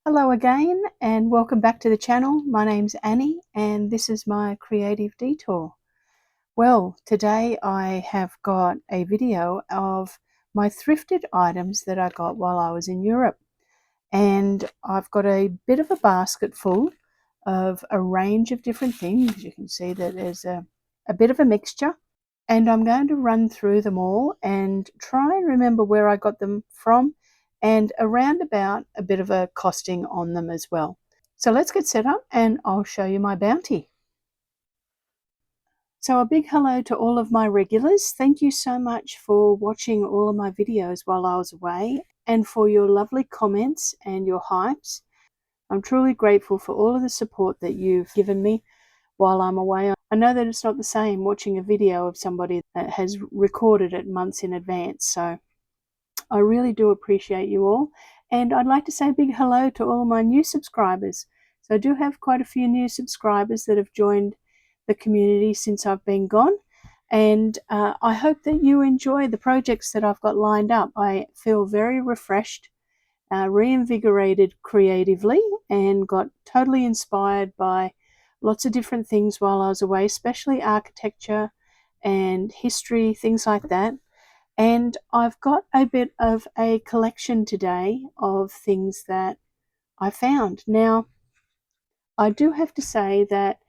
Hello again and welcome back to the channel. My name's Annie and this is my creative detour. Well, today I have got a video of my thrifted items that I got while I was in Europe. And I've got a bit of a basket full of a range of different things. You can see that there's a bit of a mixture. And I'm going to run through them all and try and remember where I got them from and around about a bit of a costing on them as well. So let's get set up and I'll show you my bounty. So a big hello to all of my regulars. Thank you so much for watching all of my videos while I was away and for your lovely comments and your hypes. I'm truly grateful for all of the support that you've given me while I'm away. I know that it's not the same watching a video of somebody that has recorded it months in advance, so I really do appreciate you all. And I'd like to say a big hello to all of my new subscribers. So I do have quite a few new subscribers that have joined the community since I've been gone. And I hope that you enjoy the projects that I've got lined up. I feel very refreshed, reinvigorated creatively, and got totally inspired by lots of different things while I was away, especially architecture and history, things like that. And I've got a bit of a collection today of things that I found. Now, I do have to say that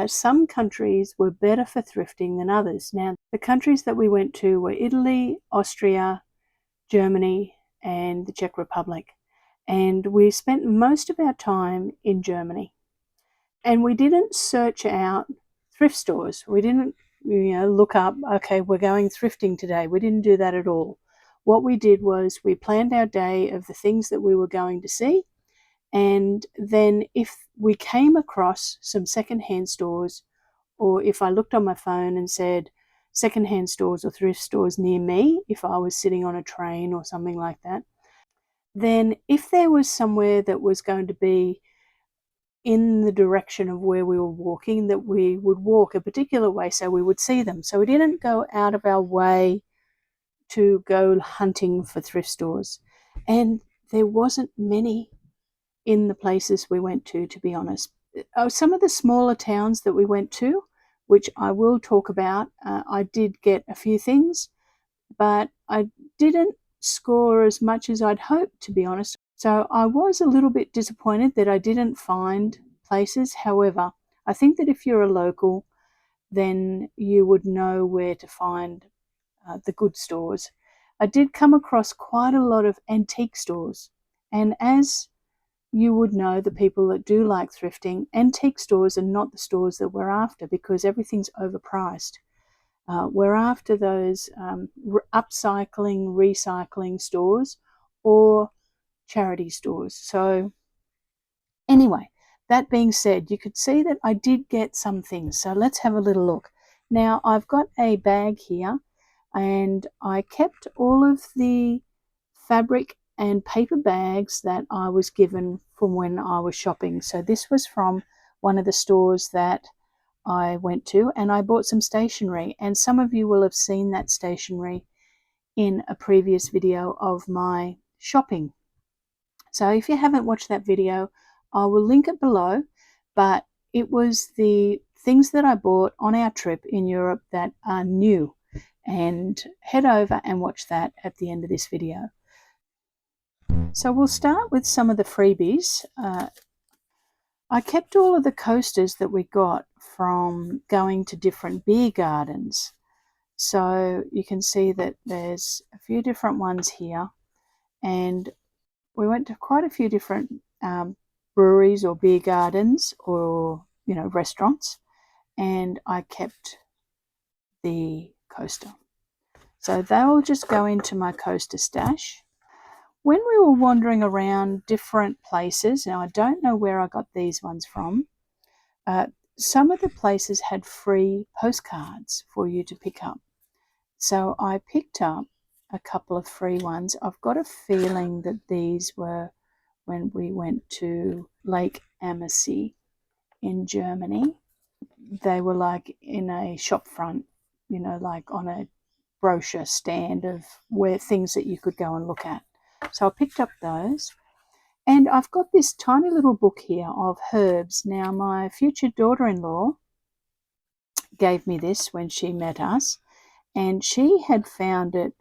some countries were better for thrifting than others. Now, the countries that we went to were Italy, Austria, Germany, and the Czech Republic. And we spent most of our time in Germany. And we didn't search out thrift stores. We didn't, look up, okay, we're going thrifting today. We didn't do that at all. What we did was we planned our day of the things that we were going to see. And then if we came across some secondhand stores, or if I looked on my phone and said secondhand stores or thrift stores near me, if I was sitting on a train or something like that, then if there was somewhere that was going to be in the direction of where we were walking, that we would walk a particular way so we would see them. So we didn't go out of our way to go hunting for thrift stores. And there wasn't many in the places we went to be honest. Some of the smaller towns that we went to, which I will talk about, I did get a few things, but I didn't score as much as I'd hoped, to be honest. So I was a little bit disappointed that I didn't find places. However, I think that if you're a local, then you would know where to find the good stores. I did come across quite a lot of antique stores, and as you would know, the people that do like thrifting, antique stores are not the stores that we're after because everything's overpriced. We're after those upcycling, recycling stores or charity stores. So anyway, that being said, you could see that I did get some things. So let's have a little look. Now I've got a bag here and I kept all of the fabric and paper bags that I was given from when I was shopping. So this was from one of the stores that I went to, and I bought some stationery, and some of you will have seen that stationery in a previous video of my shopping. So if you haven't watched that video, I will link it below, but it was the things that I bought on our trip in Europe that are new, and head over and watch that at the end of this video. So we'll start with some of the freebies. I kept all of the coasters that we got from going to different beer gardens. So you can see that there's a few different ones here, and we went to quite a few different breweries or beer gardens or restaurants, and I kept the coaster. So they'll just go into my coaster stash. When we were wandering around different places, now I don't know where I got these ones from, some of the places had free postcards for you to pick up. So I picked up a couple of free ones. I've got a feeling that these were when we went to Lake Ammersee in Germany. They were like in a shop front, like on a brochure stand of where things that you could go and look at. So I picked up those. And I've got this tiny little book here of herbs. Now, my future daughter-in-law gave me this when she met us, and she had found it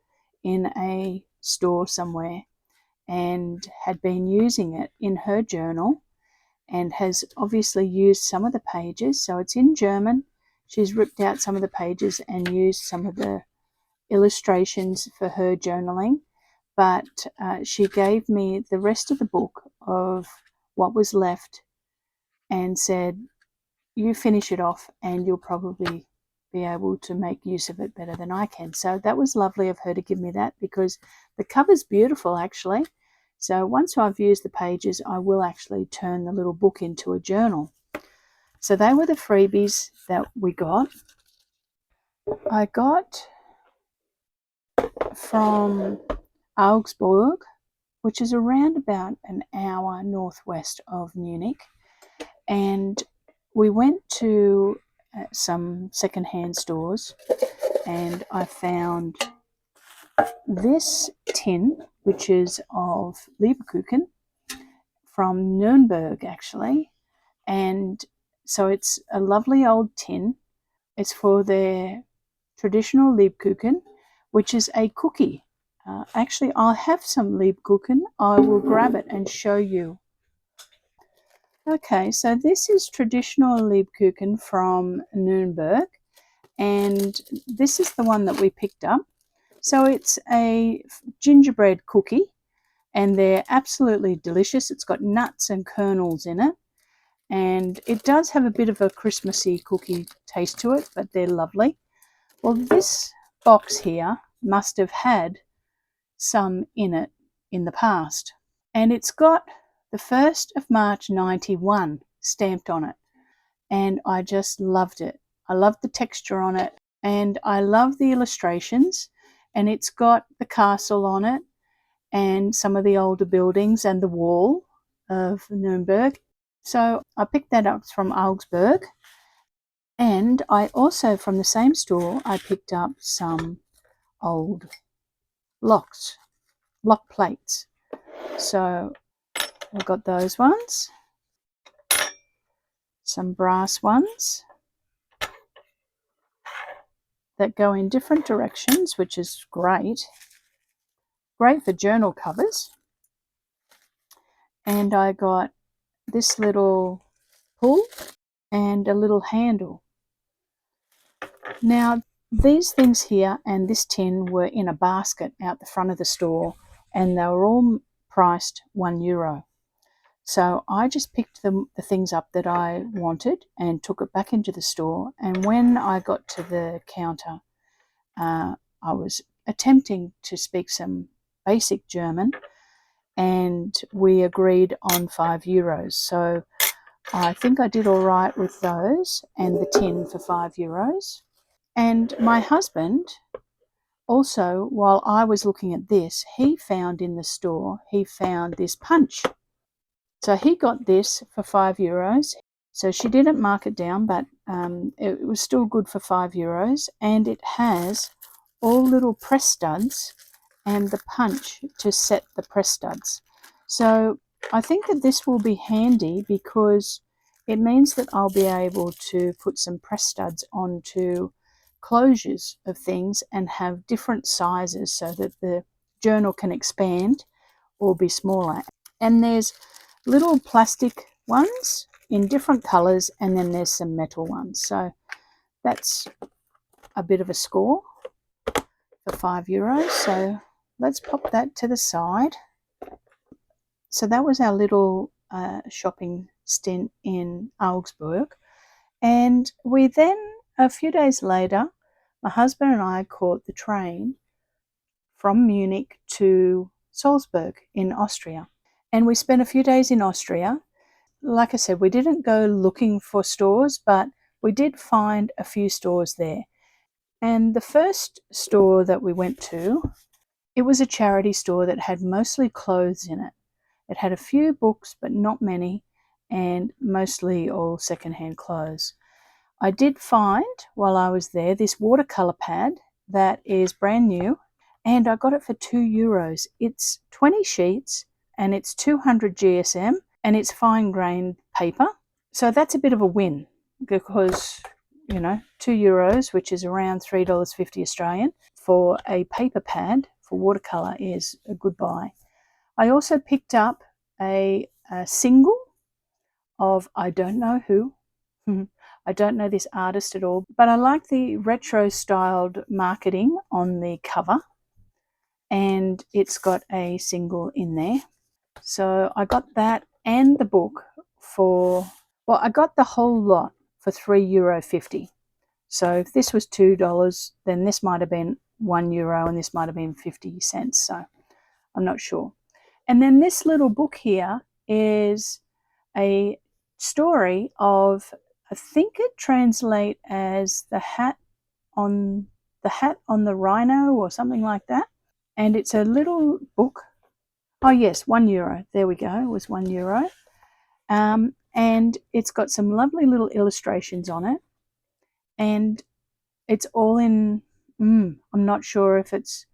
in a store somewhere and had been using it in her journal and has obviously used some of the pages. So it's in German. She's ripped out some of the pages and used some of the illustrations for her journaling. But she gave me the rest of the book of what was left and said, you finish it off and you'll probably be able to make use of it better than I can. So that was lovely of her to give me that, because the cover's beautiful actually. So once I've used the pages, I will actually turn the little book into a journal. So they were the freebies that we got. I got from Augsburg, which is around about an hour northwest of Munich. And we went to some secondhand stores, and I found this tin, which is of Lebkuchen from Nuremberg actually. And so it's a lovely old tin. It's for their traditional Lebkuchen, which is a cookie. Actually, I'll have some Lebkuchen. I will grab it and show you. Okay, so this is traditional Lebkuchen from Nuremberg, and this is the one that we picked up. So it's a gingerbread cookie, and they're absolutely delicious. It's got nuts and kernels in it, and it does have a bit of a Christmassy cookie taste to it, but they're lovely. Well, this box here must have had some in it in the past, and it's got the 1st of March 91 stamped on it, and I just loved it. I loved the texture on it, and I love the illustrations, and it's got the castle on it and some of the older buildings and the wall of Nuremberg. So I picked that up from Augsburg, and I also, from the same store, I picked up some old lock plates. So I got those ones, some brass ones that go in different directions, which is great for journal covers. And I got this little pull and a little handle. Now, these things here and this tin were in a basket out the front of the store, and they were all priced €1. So I just picked the things up that I wanted and took it back into the store. And when I got to the counter, I was attempting to speak some basic German, and we agreed on €5. So I think I did all right with those and the tin for €5. And my husband also, while I was looking at this, he found in the store, he found this punch. So he got this for €5. So she didn't mark it down, but it was still good for €5. And it has all little press studs and the punch to set the press studs. So I think that this will be handy, because it means that I'll be able to put some press studs onto closures of things and have different sizes so that the journal can expand or be smaller. And there's little plastic ones in different colors, and then there's some metal ones. So that's a bit of a score for €5. So let's pop that to the side. So that was our little shopping stint in Augsburg. And we then, a few days later, my husband and I caught the train from Munich to Salsburg in Austria. And we spent a few days in Austria. Like I said, we didn't go looking for stores, but we did find a few stores there. And the first store that we went to, it was a charity store that had mostly clothes in it. It had a few books, but not many, and mostly all secondhand clothes. I did find, while I was there, this watercolor pad that is brand new, and I got it for €2. It's 20 sheets, and it's 200 GSM, and it's fine grained paper. So that's a bit of a win because, you know, €2, which is around $3.50 Australian, for a paper pad for watercolour is a good buy. I also picked up a single of I don't know who. I don't know this artist at all, but I like the retro styled marketing on the cover, and it's got a single in there. So I got that and the book for, well, I got the whole lot for €3.50. So if this was $2, then this might have been €1 and this might have been 50 cents. So I'm not sure. And then this little book here is a story of, I think it translates as the hat on the rhino or something like that. And it's a little book. Oh yes, €1. There we go. It was €1. And it's got some lovely little illustrations on it. And it's all in, I'm not sure if it's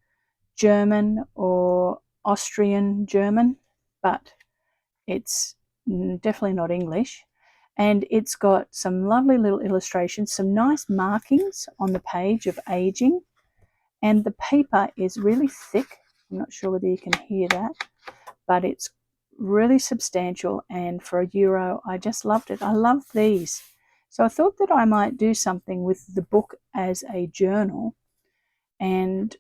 German or Austrian German, but it's definitely not English. And it's got some lovely little illustrations, some nice markings on the page of aging. And the paper is really thick. I'm not sure whether you can hear that, but it's really substantial. And for €1, I just loved it. I love these. So I thought that I might do something with the book as a journal and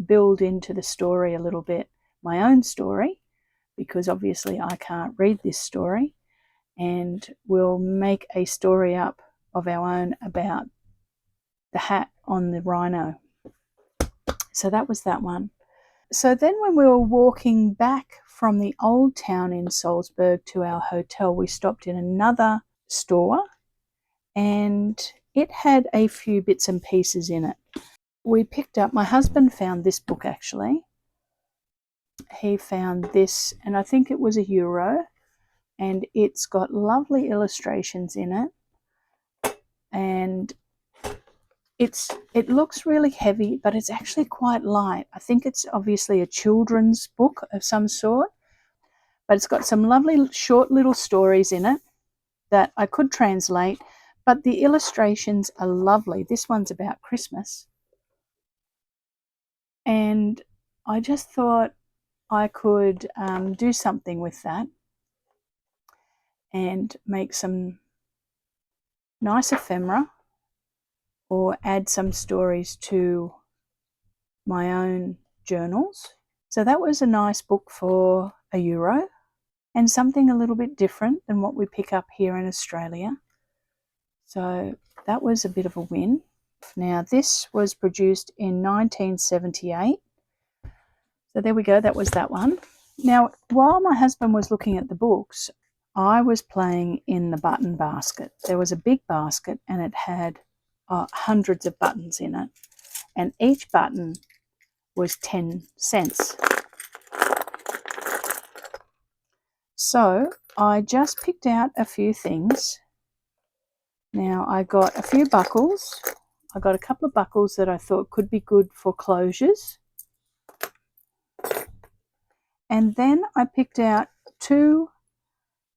build into the story a little bit, my own story, because obviously I can't read this story, and we'll make a story up of our own about the hat on the rhino. So that was that one. So then when we were walking back from the old town in Salsburg to our hotel, we stopped in another store, and it had a few bits and pieces in it. We picked up, my husband found this book actually. He found this, and I think it was €1, and it's got lovely illustrations in it, and it looks really heavy, but it's actually quite light. I think it's obviously a children's book of some sort, but it's got some lovely short little stories in it that I could translate, but the illustrations are lovely. This one's about Christmas, and I just thought I could do something with that and make some nice ephemera or add some stories to my own journals. So that was a nice book for €1 and something a little bit different than what we pick up here in Australia. So that was a bit of a win. Now this was produced in 1978. So there we go, that was that one. Now while my husband was looking at the books, I was playing in the button basket. There was a big basket and it had hundreds of buttons in it, and each button was 10 cents. So I just picked out a few things. Now I got a few buckles. I got a couple of buckles that I thought could be good for closures. And then I picked out 2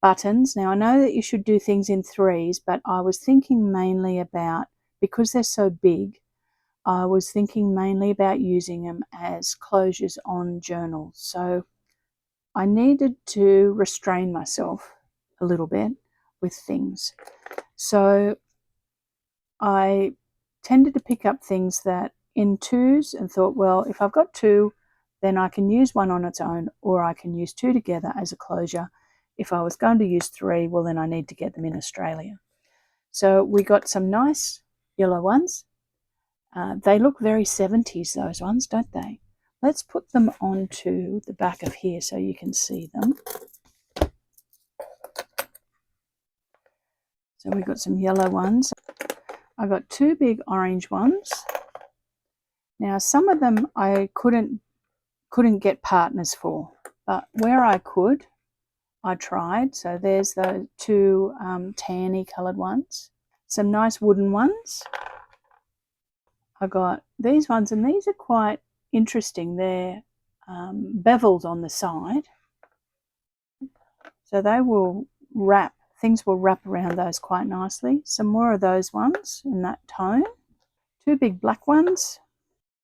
buttons. Now I know that you should do things in threes, but I was thinking mainly about, because they're so big, I was thinking mainly about using them as closures on journals. So I needed to restrain myself a little bit with things. So I tended to pick up things that in twos and thought, well, if I've got 2, then I can use one on its own, or I can use 2 together as a closure. If I was going to use 3, well, then I need to get them in Australia. So we got some nice yellow ones. They look very 70s, those ones, don't they? Let's put them onto the back of here so you can see them. So we've got some yellow ones. I got 2 big orange ones. Now some of them I couldn't get partners for, but where I could, I tried. So there's the 2 tanny coloured ones. Some nice wooden ones. I got these ones, and these are quite interesting. They're beveled on the side, So they will wrap, things will wrap around those quite nicely. Some more of those ones in that tone. 2 big black ones.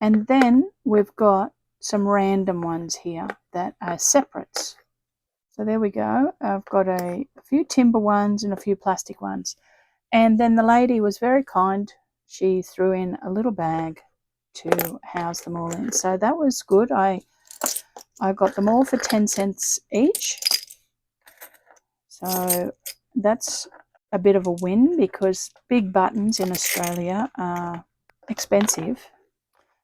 And then we've got some random ones here that are separates. So there we go. I've got a few timber ones and a few plastic ones. And then the lady was very kind. She threw in a little bag to house them all in. So that was good. I got them all for 10 cents each. So that's a bit of a win because big buttons in Australia are expensive.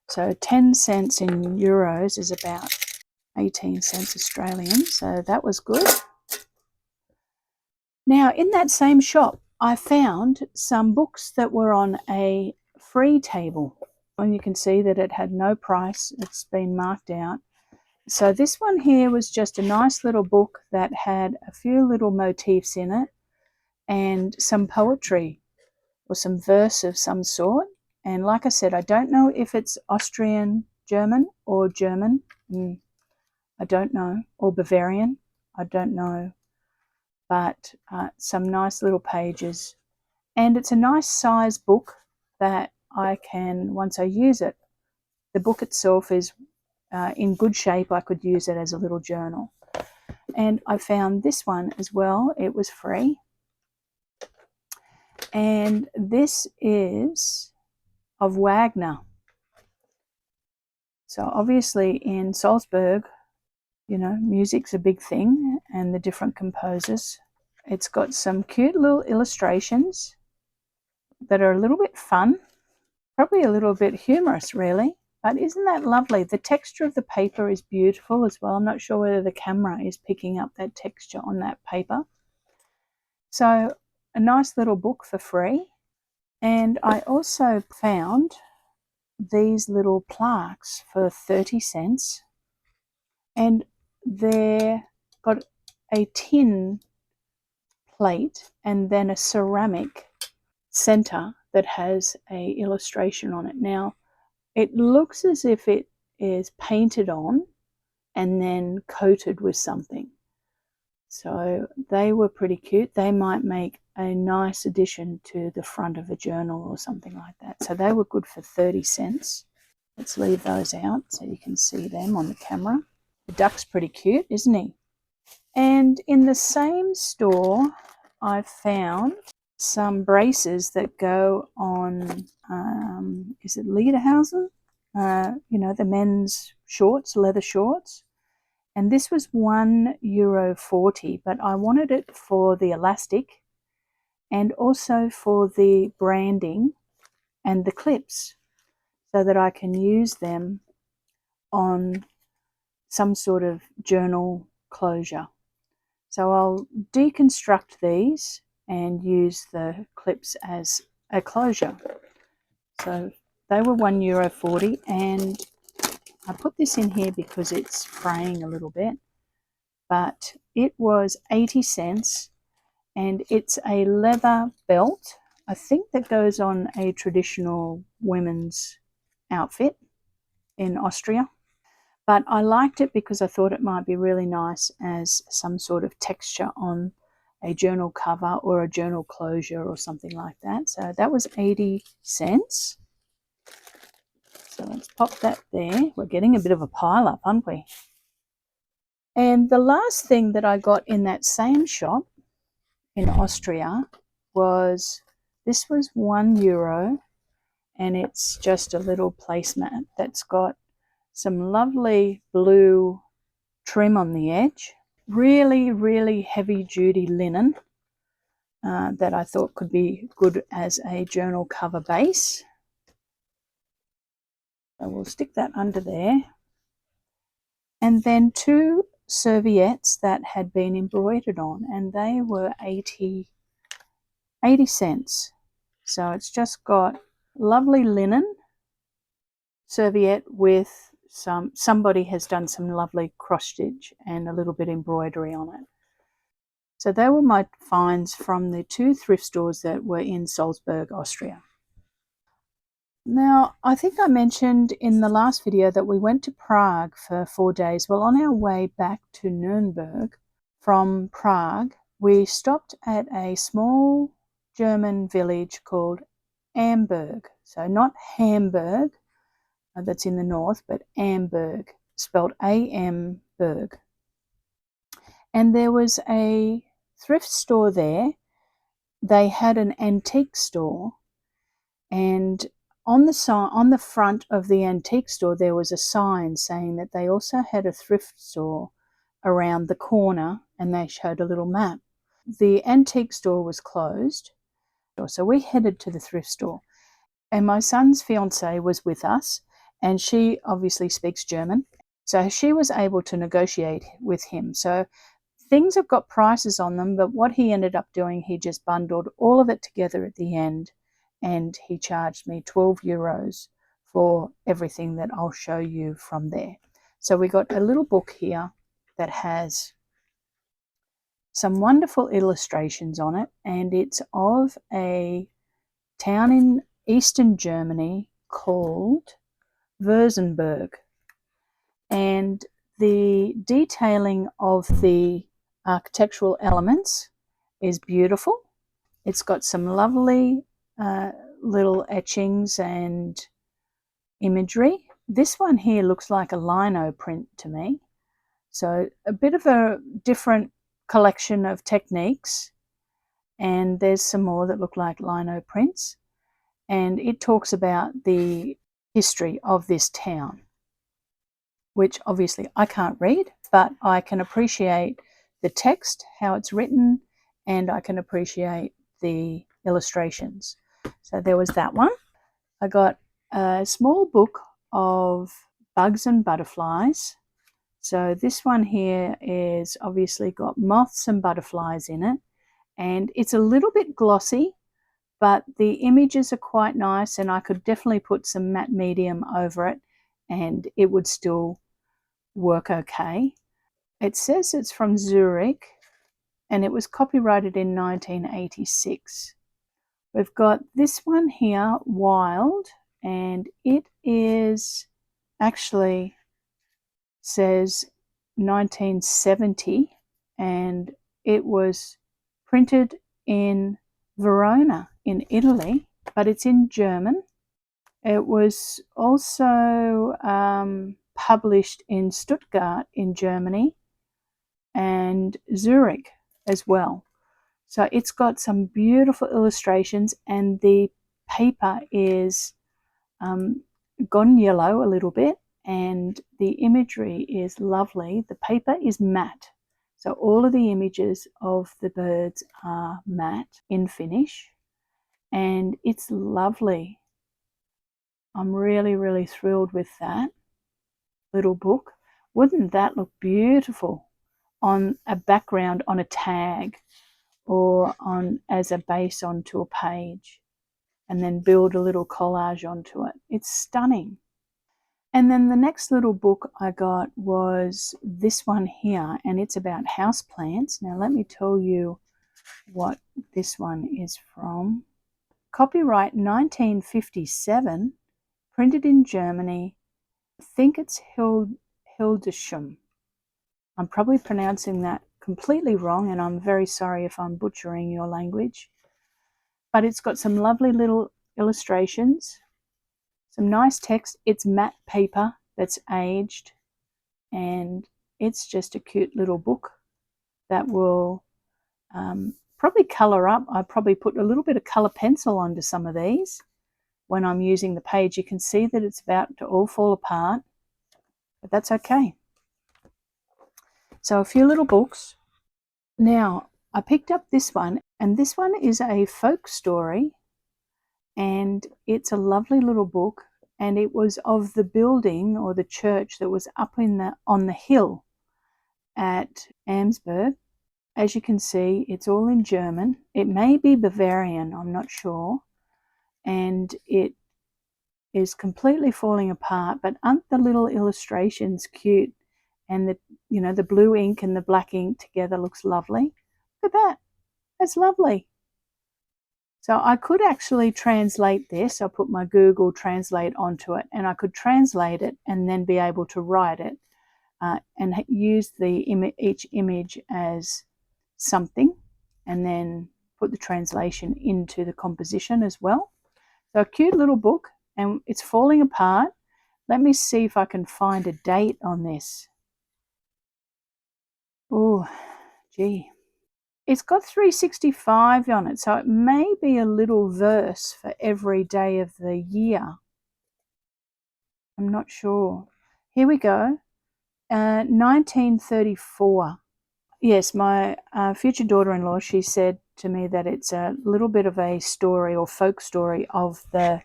So 10 cents in euros is about 18 cents Australian. So that was good. Now, in that same shop, I found some books that were on a free table. And you can see that it had no price. It's been marked out. So this one here was just a nice little book that had a few little motifs in it and some poetry or some verse of some sort. And like I said, I don't know if it's Austrian German or German. I don't know. Or Bavarian. I don't know. But some nice little pages. And it's a nice size book that I can, once I use it, the book itself is in good shape. I could use it as a little journal. And I found this one as well. It was free. And this is of Wagner. So obviously in Salsburg, you know, music's a big thing and the different composers. It's got some cute little illustrations that are a little bit fun, probably a little bit humorous really. But isn't that lovely? The texture of the paper is beautiful as well. I'm not sure whether the camera is picking up that texture on that paper. So a nice little book for free. And I also found these little plaques for 30 cents. And they've got a tin plate and then a ceramic center that has a illustration on it. Now, it looks as if it is painted on and then coated with something. So they were pretty cute. They might make a nice addition to the front of a journal or something like that. So they were good for 30 cents. Let's leave those out so you can see them on the camera. The duck's pretty cute, isn't he? And in the same store, I found some braces that go on, is it lederhosen? You know, the men's shorts, leather shorts. And this was €1.40, but I wanted it for the elastic and also for the branding and the clips so that I can use them on some sort of journal closure. So I'll deconstruct these and use the clips as a closure. So they were €1.40 and I put this in here because it's fraying a little bit, but it was 80 cents and it's a leather belt, I think, that goes on a traditional women's outfit in Austria. But I liked it because I thought it might be really nice as some sort of texture on a journal cover or a journal closure or something like that. So that was 80 cents. So let's pop that there. We're getting a bit of a pile up, aren't we? And the last thing that I got in that same shop in Austria was, this was €1 and it's just a little placemat that's got some lovely blue trim on the edge. Really, really heavy duty linen that I thought could be good as a journal cover base. So we'll stick that under there. And then 2 serviettes that had been embroidered on, and they were 80 cents. So it's just got lovely linen serviette with somebody has done some lovely cross stitch and a little bit embroidery on it. So they were my finds from the 2 thrift stores that were in Salzburg, Austria. Now, I think I mentioned in the last video that we went to Prague for 4 days. Well, on our way back to Nuremberg, from Prague, we stopped at a small German village called Amburg. So not Hamburg, that's in the north, but Amburg, spelled A-M-Berg. And there was a thrift store there. They had an antique store, and on the front of the antique store there was a sign saying that they also had a thrift store around the corner, and they showed a little map. The antique store was closed, so we headed to the thrift store, and my son's fiance was with us, and she obviously speaks German, so she was able to negotiate with him. So things have got prices on them, but what he ended up doing, he just bundled all of it together at the end, and he charged me 12 euros for everything that I'll show you from there. So we got a little book here that has some wonderful illustrations on it, and it's of a town in eastern Germany called Würzburg. And the detailing of the architectural elements is beautiful. It's got some lovely little etchings and imagery. This one here looks like a lino print to me. So a bit of a different collection of techniques, and there's some more that look like lino prints, and it talks about the history of this town, which obviously I can't read, but I can appreciate the text, how it's written, and I can appreciate the illustrations. So there was that one. I got a small book of bugs and butterflies. So this one here is obviously got moths and butterflies in it, and it's a little bit glossy, but the images are quite nice, and I could definitely put some matte medium over it and it would still work okay. It says it's from Zurich, and it was copyrighted in 1986. We've got this one here, Wild, and it is actually says 1970, and it was printed in Verona in Italy, but it's in German. It was also published in Stuttgart in Germany and Zurich as well. So it's got some beautiful illustrations, and the paper is gone yellow a little bit, and the imagery is lovely. The paper is matte, so all of the images of the birds are matte in finish, and it's lovely. I'm really, really thrilled with that little book. Wouldn't that look beautiful on a background, on a tag, or on as a base onto a page, and then build a little collage onto it? It's stunning. And then the next little book I got was this one here, and it's about houseplants. Now let me tell you what this one is from. Copyright 1957, printed in Germany. I think it's Hildesheim. I'm probably pronouncing that completely wrong, and I'm very sorry if I'm butchering your language. But it's got some lovely little illustrations, some nice text. It's matte paper that's aged, and it's just a cute little book that will probably colour up. I probably put a little bit of colour pencil onto some of these when I'm using the page. You can see that it's about to all fall apart, but that's okay. So a few little books. Now I picked up this one, and this one is a folk story, and it's a lovely little book, and it was of the building or the church that was up on the hill at Augsburg. As you can see, it's all in German. It may be Bavarian, I'm not sure, and it is completely falling apart, but aren't the little illustrations cute? And the blue ink and the black ink together looks lovely. Look at that. That's lovely. So I could actually translate this. I'll put my Google Translate onto it, and I could translate it and then be able to write it. and use each image as something, and then put the translation into the composition as well. So a cute little book, and it's falling apart. Let me see if I can find a date on this. Oh, gee. It's got 365 on it, so it may be a little verse for every day of the year. I'm not sure. Here we go. 1934. Yes, my future daughter-in-law, she said to me that it's a little bit of a story or folk story of the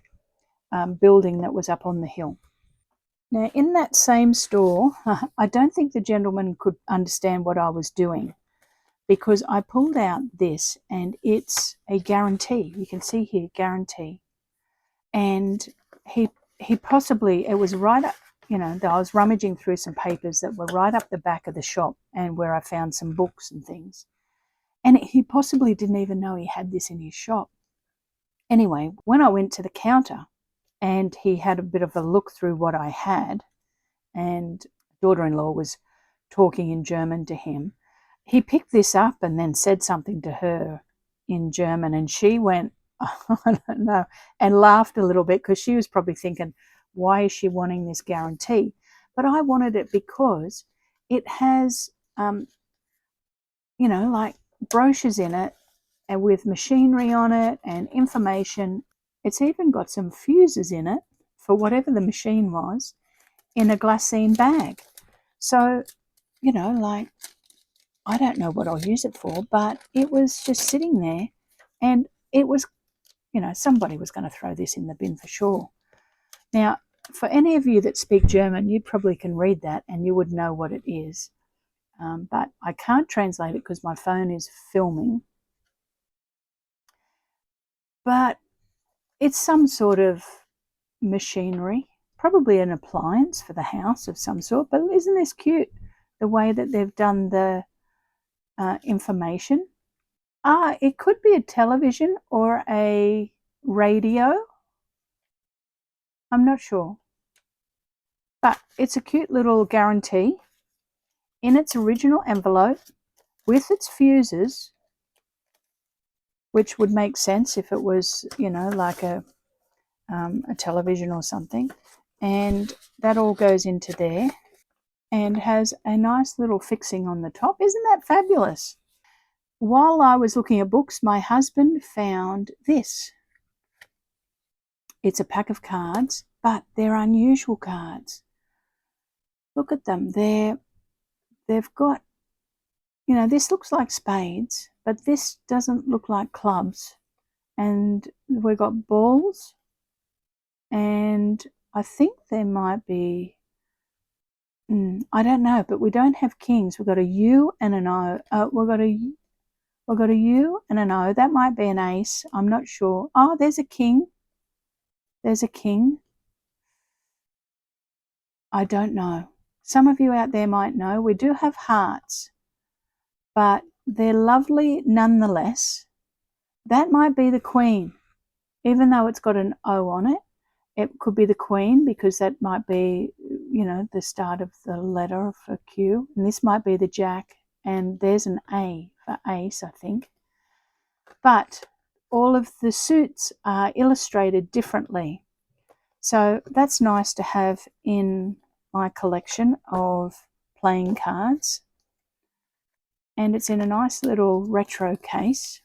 building that was up on the hill. Now, in that same store, I don't think the gentleman could understand what I was doing, because I pulled out this, and it's a guarantee. You can see here, guarantee. And he possibly, it was right up, I was rummaging through some papers that were right up the back of the shop, and where I found some books and things. And he possibly didn't even know he had this in his shop. Anyway, when I went to the counter and he had a bit of a look through what I had, and daughter-in-law was talking in German to him, he picked this up and then said something to her in German, and she went, oh, I don't know, and laughed a little bit, because she was probably thinking, why is she wanting this guarantee? But I wanted it because it has, like brochures in it, and with machinery on it and information. It's even got some fuses in it for whatever the machine was, in a glassine bag. So, like, I don't know what I'll use it for, but it was just sitting there, and it was, somebody was going to throw this in the bin for sure. Now, for any of you that speak German, you probably can read that and you would know what it is. But I can't translate it because my phone is filming. But it's some sort of machinery, probably an appliance for the house of some sort. But isn't this cute, the way that they've done the information? It could be a television or a radio. I'm not sure. But it's a cute little guarantee in its original envelope with its fuses, which would make sense if it was, like a television or something. And that all goes into there and has a nice little fixing on the top. Isn't that fabulous? While I was looking at books, my husband found this. It's a pack of cards, but they're unusual cards. Look at them. They've got, this looks like spades, but this doesn't look like clubs. And we've got balls, and I think there might be, I don't know, but we don't have kings. We've got a U and an O. We've got a U and an O. That might be an ace. I'm not sure. Oh, there's a king. There's a king. I don't know. Some of you out there might know. We do have hearts, but they're lovely nonetheless. That might be the queen, even though it's got an O on it. It could be the queen, because that might be, the start of the letter for Q. And this might be the jack, and there's an A for ace, I think. But all of the suits are illustrated differently. So that's nice to have in my collection of playing cards. And it's in a nice little retro case.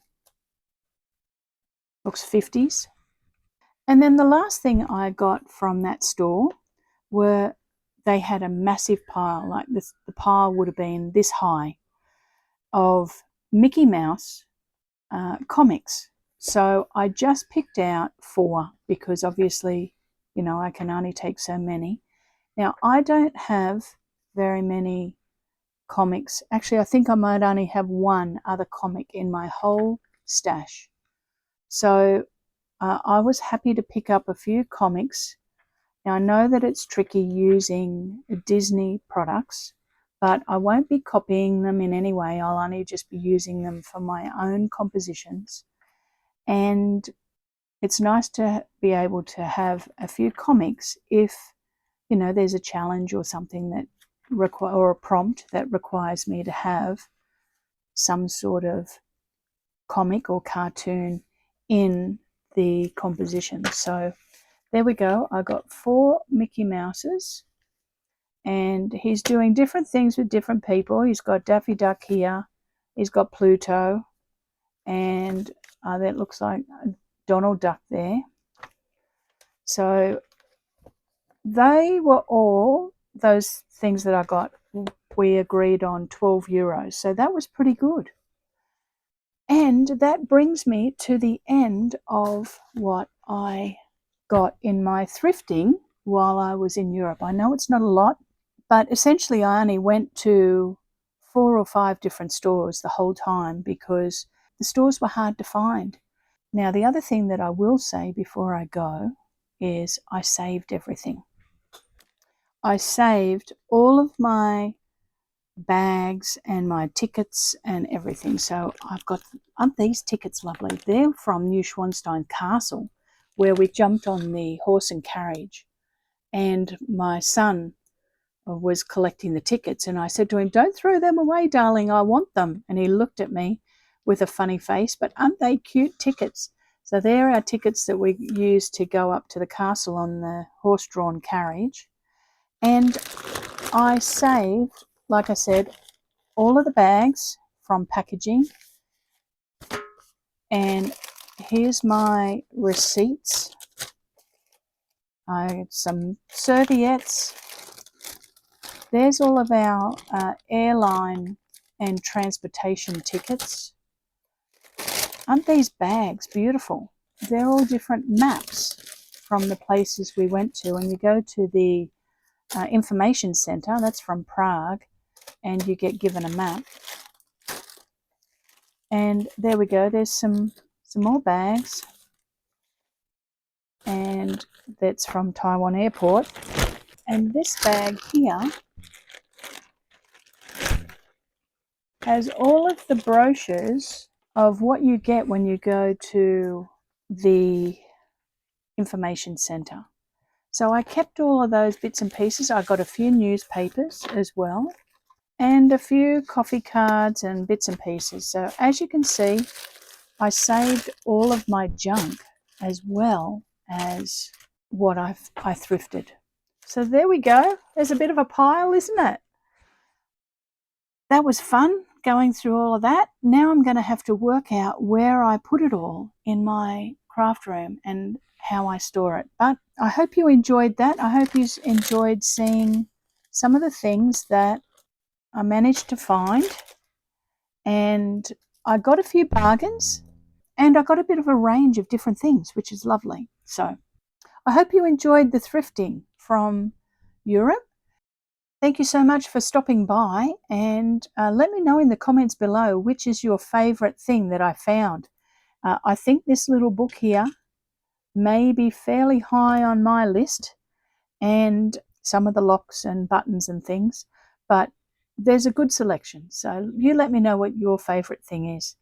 Looks 50s. And then the last thing I got from that store were, they had a massive pile, like this, the pile would have been this high, of Mickey Mouse comics. So I just picked out 4, because obviously, I can only take so many. Now, I don't have very many comics. Actually, I think I might only have one other comic in my whole stash. So I was happy to pick up a few comics. Now, I know that it's tricky using Disney products, but I won't be copying them in any way. I'll only just be using them for my own compositions. And it's nice to be able to have a few comics if, there's a challenge or something that or a prompt that requires me to have some sort of comic or cartoon in the composition. So there we go. I got 4 Mickey Mouses, and he's doing different things with different people. He's got Daffy Duck here, he's got Pluto, and that looks like Donald Duck there. So they were all those things that I got. We agreed on €12, so that was pretty good. And that brings me to the end of what I got in my thrifting while I was in Europe. I know it's not a lot, but essentially I only went to 4 or 5 different stores the whole time because the stores were hard to find. Now, the other thing that I will say before I go is I saved everything. I saved all of my bags and my tickets and everything. So I've got, aren't these tickets lovely? They're from Neuschwanstein Castle, where we jumped on the horse and carriage, and my son was collecting the tickets, and I said to him, "Don't throw them away, darling, I want them." And he looked at me with a funny face, but aren't they cute tickets? So they're our tickets that we used to go up to the castle on the horse-drawn carriage. And I saved, like I said, all of the bags from packaging. And here's my receipts. I had some serviettes. There's all of our airline and transportation tickets. Aren't these bags beautiful? They're all different maps from the places we went to. And you go to the information center, that's from Prague, and you get given a map. And there we go, there's some more bags, and that's from Taiwan Airport. And this bag here has all of the brochures of what you get when you go to the information center. So I kept all of those bits and pieces. I got a few newspapers as well, and a few coffee cards and bits and pieces. So as you can see, I saved all of my junk as well as what I thrifted. So there we go. There's a bit of a pile, isn't it? That was fun going through all of that. Now I'm going to have to work out where I put it all in my craft room and how I store it. But I hope you enjoyed that. I hope you enjoyed seeing some of the things that I managed to find. And I got a few bargains, and I got a bit of a range of different things, which is lovely. So I hope you enjoyed the thrifting from Europe. Thank you so much for stopping by, and let me know in the comments below which is your favourite thing that I found. I think this little book here may be fairly high on my list, and some of the locks and buttons and things, but there's a good selection. So you let me know what your favourite thing is.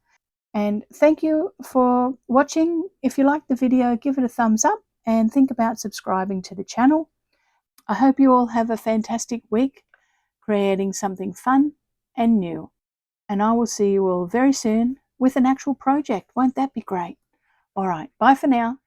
And thank you for watching. If you liked the video, give it a thumbs up and think about subscribing to the channel. I hope you all have a fantastic week creating something fun and new. And I will see you all very soon with an actual project. Won't that be great? All right, bye for now.